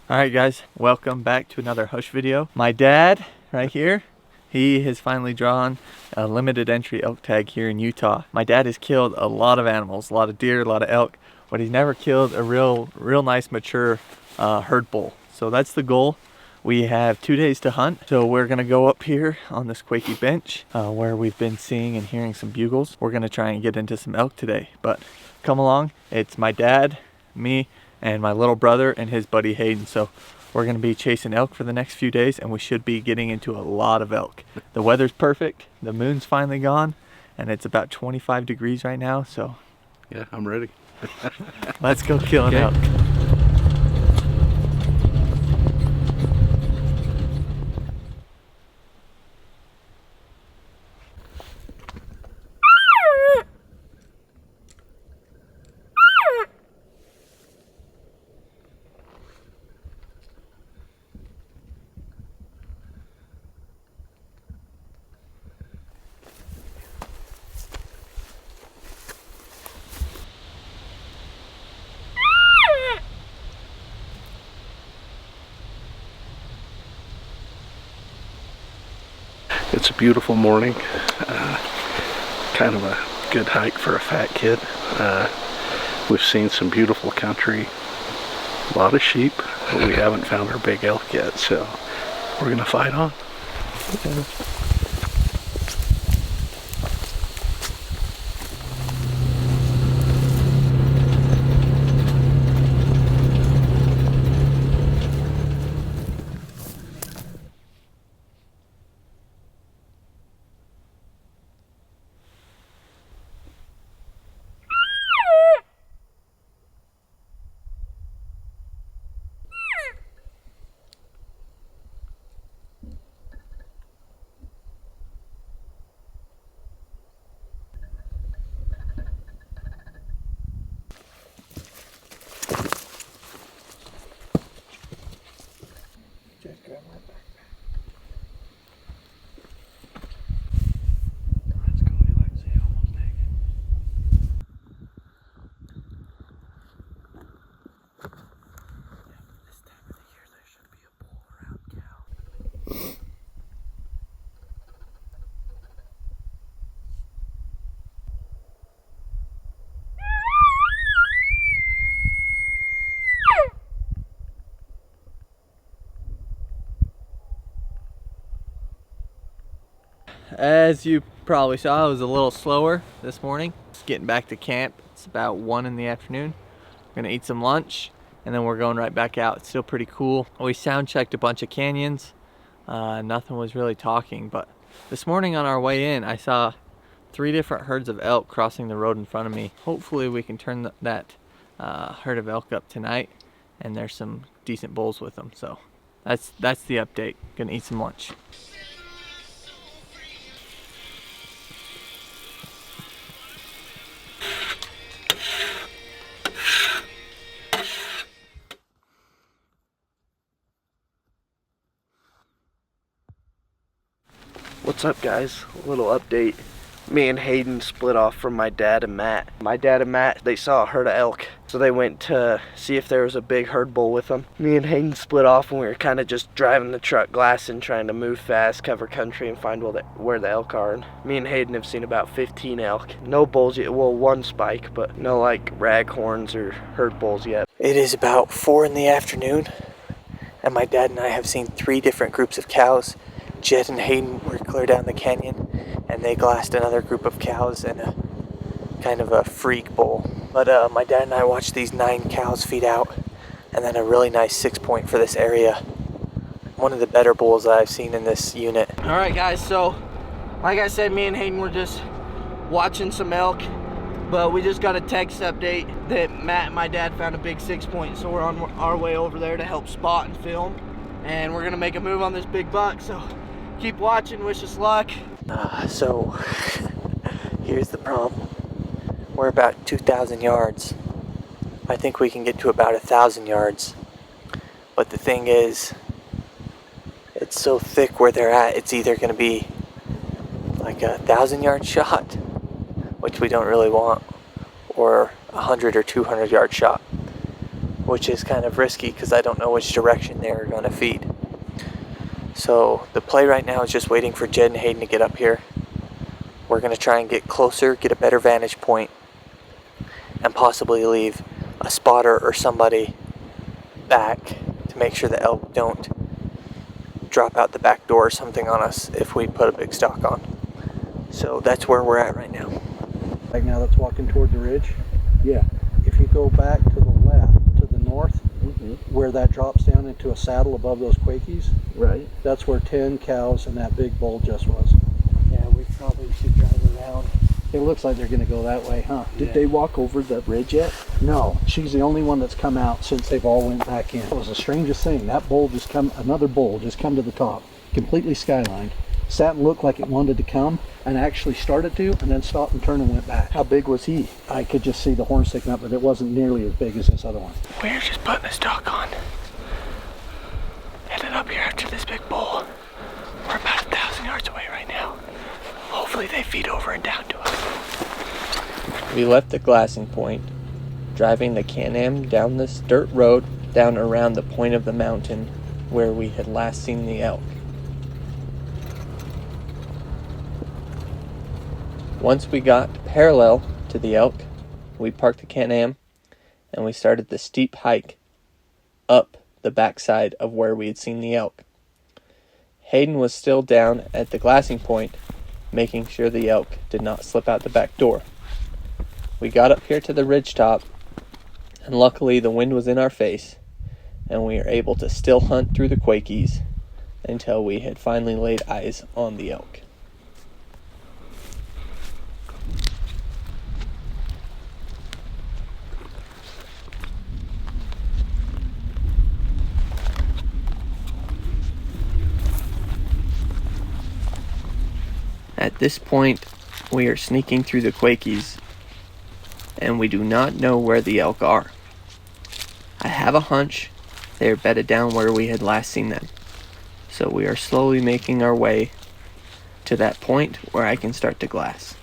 Alright guys, welcome back to another Hush video. My dad, right here, he has finally drawn a limited entry elk tag here in Utah. My dad has killed a lot of animals, a lot of deer, a lot of elk, but he's never killed a real nice mature herd bull. So that's the goal. We have 2 days to hunt, so we're gonna go up here on this quaky bench where we've been seeing and hearing some bugles. We're gonna try and get into some elk today, but come along. It's my dad, me, and my little brother and his buddy Hayden. So we're going to be chasing elk for the next few days, and we should be getting into a lot of elk. The weather's perfect, the moon's finally gone, and it's about 25 degrees right now, so yeah, I'm ready. Let's go kill an elk. It's a beautiful morning, kind of a good hike for a fat kid. We've seen some beautiful country, a lot of sheep, but we haven't found our big elk yet, so we're gonna fight on. Yeah. As you probably saw, I was a little slower this morning. Just getting back to camp. It's about 1 in the afternoon. We're gonna eat some lunch and then we're going right back out. It's still pretty cool. We sound checked a bunch of canyons. Nothing was really talking, but this morning on our way in, I saw 3 different herds of elk crossing the road in front of me. Hopefully we can turn that herd of elk up tonight, and there's some decent bulls with them. So that's the update. Gonna eat some lunch. What's up, guys? A little update. Me and Hayden split off from my dad and Matt. My dad and Matt, they saw a herd of elk, so they went to see if there was a big herd bull with them. Me and Hayden split off, and we were kind of just driving the truck, glassing, trying to move fast, cover country, and find where the elk are. And me and Hayden have seen about 15 elk. No bulls yet, well, 1 spike, but no like raghorns or herd bulls yet. It is about 4 in the afternoon, and my dad and I have seen 3 different groups of cows. Jed and Hayden were clear down the canyon, and they glassed another group of cows and a kind of a freak bull. But my dad and I watched these 9 cows feed out, and then a really nice 6-point for this area. One of the better bulls that I've seen in this unit. All right, guys. So, like I said, me and Hayden were just watching some elk, but we just got a text update that Matt and my dad found a big 6-point, so we're on our way over there to help spot and film, and we're gonna make a move on this big buck. So keep watching, wish us luck. So here's the problem. We're about 2,000 yards. I think we can get to about 1,000 yards. But the thing is, it's so thick where they're at, it's either going to be like a 1,000-yard shot, which we don't really want, or a 100 or 200-yard shot. which is kind of risky because I don't know which direction they're going to feed. So the play right now is just waiting for Jed and Hayden to get up here. We're going to try and get closer, get a better vantage point, and possibly leave a spotter or somebody back to make sure the elk don't drop out the back door or something on us if we put a big stalk on. So that's where we're at right now. Right now that's walking toward the ridge. Yeah. If you go back to the left, to the north, where that drops down into a saddle above those Quakies, Right. that's where 10 cows and that big bull just was. Yeah, we probably should drive around. It looks like they're going to go that way, huh? Did they walk over the ridge yet? No, she's the only one that's come out since they've all went back in. It was the strangest thing. That bull just come, another bull just come to the top, completely skylined, sat and looked like it wanted to come, and actually started to, and then stopped and turned and went back. How big was he? I could just see the horn sticking up, but it wasn't nearly as big as this other one. We're just putting a stalk on. Headed up here after this big bull. We're about 1,000 yards away right now. Hopefully they feed over and down to us. We left the glassing point, driving the Can-Am down this dirt road down around the point of the mountain where we had last seen the elk. Once we got parallel to the elk, we parked the Can-Am and we started the steep hike up the backside of where we had seen the elk. Hayden was still down at the glassing point, making sure the elk did not slip out the back door. We got up here to the ridgetop, and luckily the wind was in our face, and we were able to still hunt through the Quakies until we had finally laid eyes on the elk. At this point, we are sneaking through the Quakies, and we do not know where the elk are. I have a hunch they are bedded down where we had last seen them, so we are slowly making our way to that point where I can start to glass.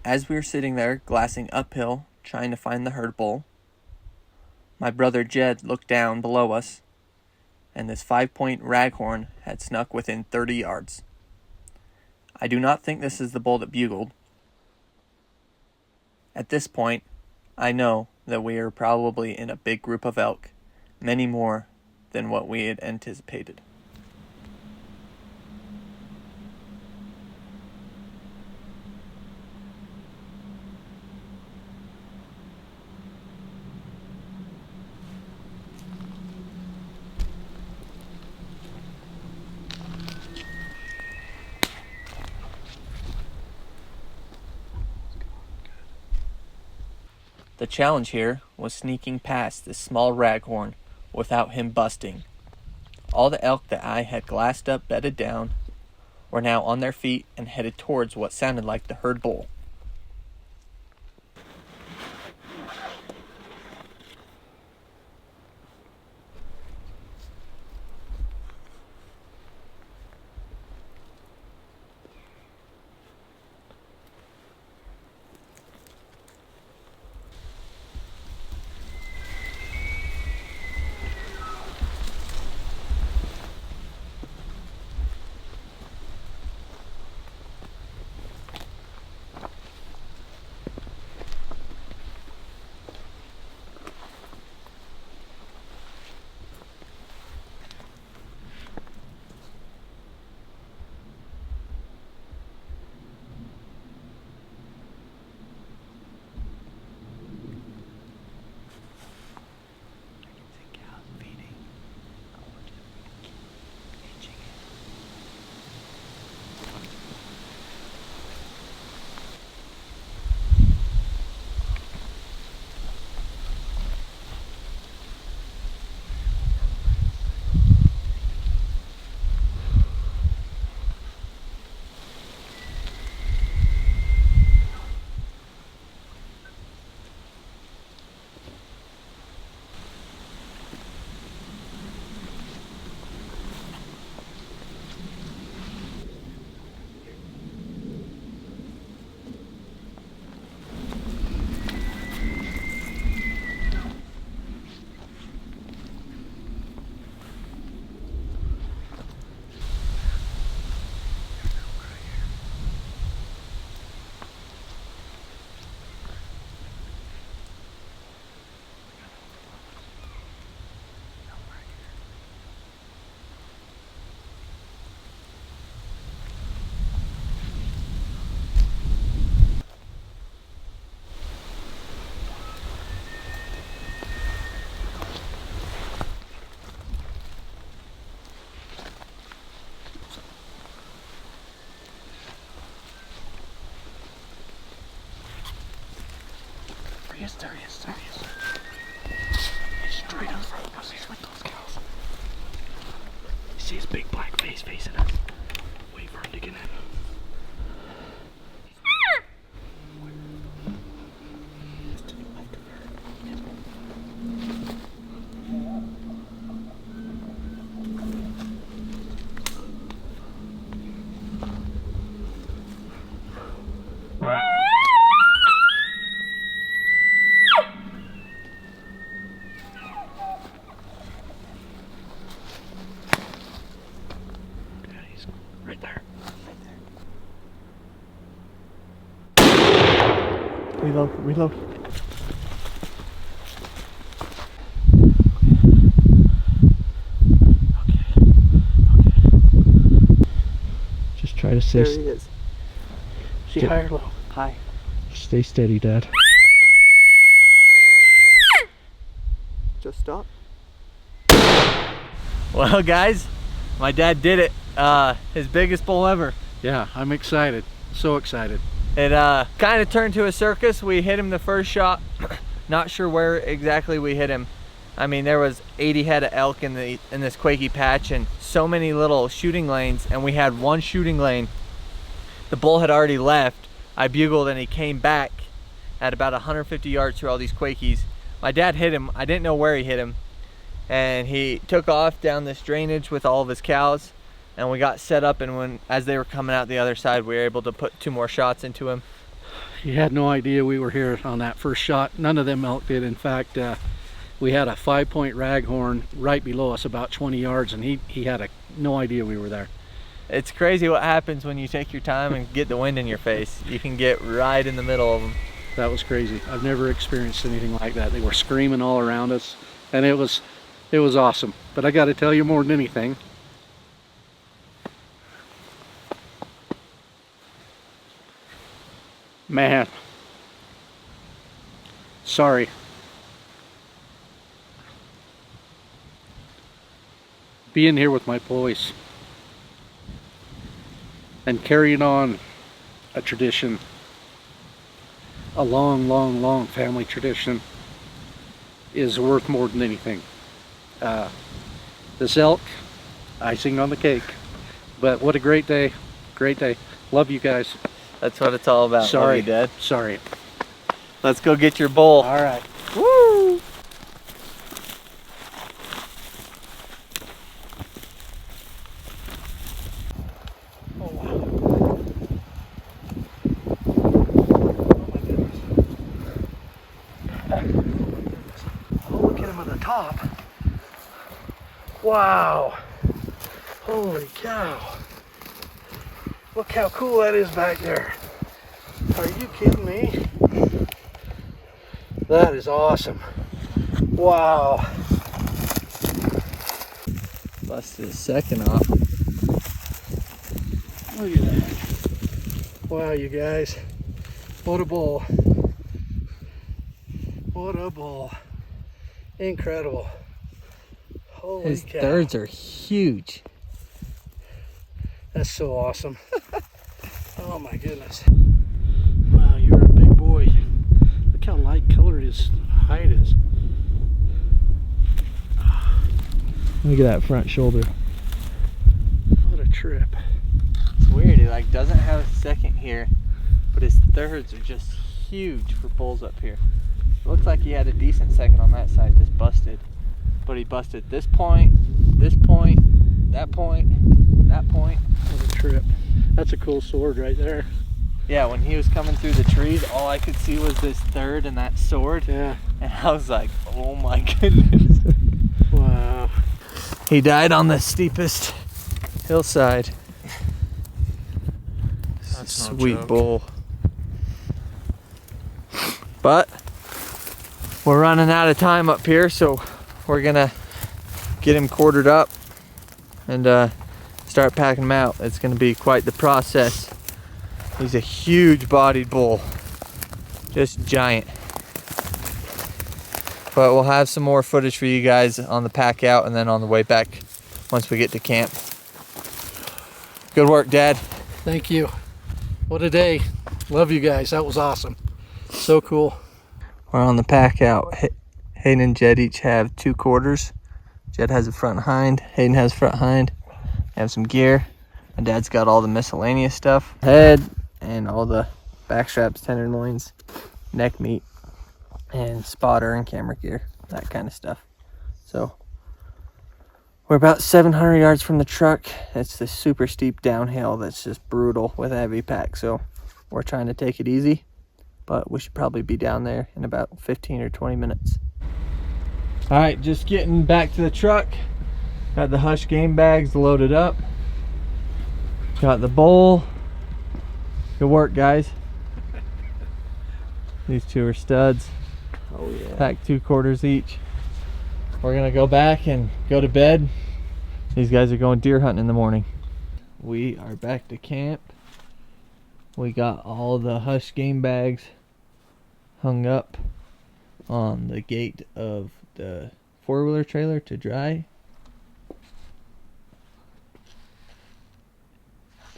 As we were sitting there glassing uphill, trying to find the herd bull, my brother Jed looked down below us, and this 5-point raghorn had snuck within 30 yards. I do not think this is the bull that bugled. At this point, I know that we are probably in a big group of elk, many more than what we had anticipated. The challenge here was sneaking past this small raghorn without him busting. All the elk that I had glassed up bedded down were now on their feet and headed towards what sounded like the herd bull. he is, there he is, there he is. He's straight on front of us, he's with those cows. You see his big black face facing us. Wait for him to get in. Right there. Reload, reload. Just try to stay. There he is. See high or low? Hi. Stay steady, Dad. Just stop. Well, guys, my dad did it. His biggest bull ever. Yeah, I'm excited. So excited. It kind of turned to a circus. We hit him the first shot. Not sure where exactly we hit him. I mean, there was 80 head of elk in this quaky patch and so many little shooting lanes, and we had one shooting lane. The bull had already left. I bugled and he came back at about 150 yards through all these quakies. My dad hit him. I didn't know where he hit him. And he took off down this drainage with all of his cows, and we got set up, and as they were coming out the other side, we were able to put 2 more shots into him. He had no idea we were here on that first shot. None of them elk did. In fact, we had a 5-point raghorn right below us about 20 yards, and he had no idea we were there. It's crazy what happens when you take your time and get the wind in your face. You can get right in the middle of them. That was crazy. I've never experienced anything like that. They were screaming all around us, and it was awesome. But I got to tell you, more than anything, man, sorry. Being here with my boys and carrying on a tradition, a long family tradition, is worth more than anything. This elk, icing on the cake. But what a great day. Great day. Love you guys. That's what it's all about. Sorry, Love you, Dad. Sorry. Let's go get your bull. All right. Woo! Oh, wow. Oh, my goodness. Oh, look at him at the top. Wow. Holy cow. Look how cool that is back there. Are you kidding me? That is awesome. Wow. Busted his second off. Look at that. Wow, you guys. What a bull. What a bull. Incredible. Holy His cow. thirds are huge. That's so awesome. Oh my goodness. Wow, you're a big boy. Look how light colored his hide is. Look at that front shoulder. What a trip. It's weird. He like doesn't have a second here, but his thirds are just huge for bulls up here. It looks like he had a decent second on that side, just busted. But he busted this point, that point, that point. What a trip. That's a cool sword right there. Yeah, when he was coming through the trees, all I could see was this third and that sword. Yeah. And I was like, oh my goodness. Wow. He died on the steepest hillside. That's no Sweet joke. bull. But we're running out of time up here, so we're gonna get him quartered up and start packing him out. It's gonna be quite the process. He's a huge bodied bull, just giant. But we'll have some more footage for you guys on the pack out and then on the way back once we get to camp. Good work, Dad. Thank you. What a day. Love you guys. That was awesome. So cool. We're on the pack out. Hayden and Jed each have 2 quarters. Jed has a front hind. Hayden has front hind. Have some gear. My dad's got all the miscellaneous stuff. Head and all the back straps, tenderloins, neck meat, and spotter and camera gear. That kind of stuff. So we're about 700 yards from the truck. It's this super steep downhill that's just brutal with a heavy pack. So we're trying to take it easy, but we should probably be down there in about 15 or 20 minutes. All right, just getting back to the truck. Got the Hush game bags loaded up. Got the bowl. Good work, guys. These 2 are studs. Oh yeah. Pack 2 quarters each. We're gonna go back and go to bed. These guys are going deer hunting in the morning. We are back to camp. We got all the Hush game bags hung up on the gate of the 4-wheeler trailer to dry.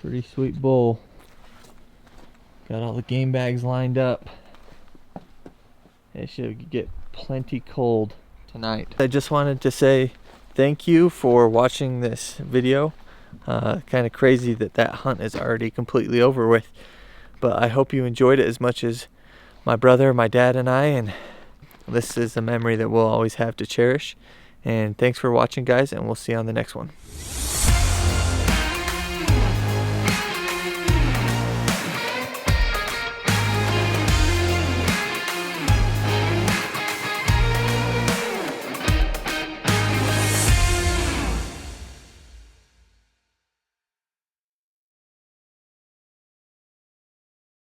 Pretty sweet bull. Got all the game bags lined up. It should get plenty cold tonight. I just wanted to say thank you for watching this video. Kind of crazy that hunt is already completely over with, but I hope you enjoyed it as much as my brother, my dad, and I, and this is a memory that we'll always have to cherish. And thanks for watching, guys, and we'll see you on the next one.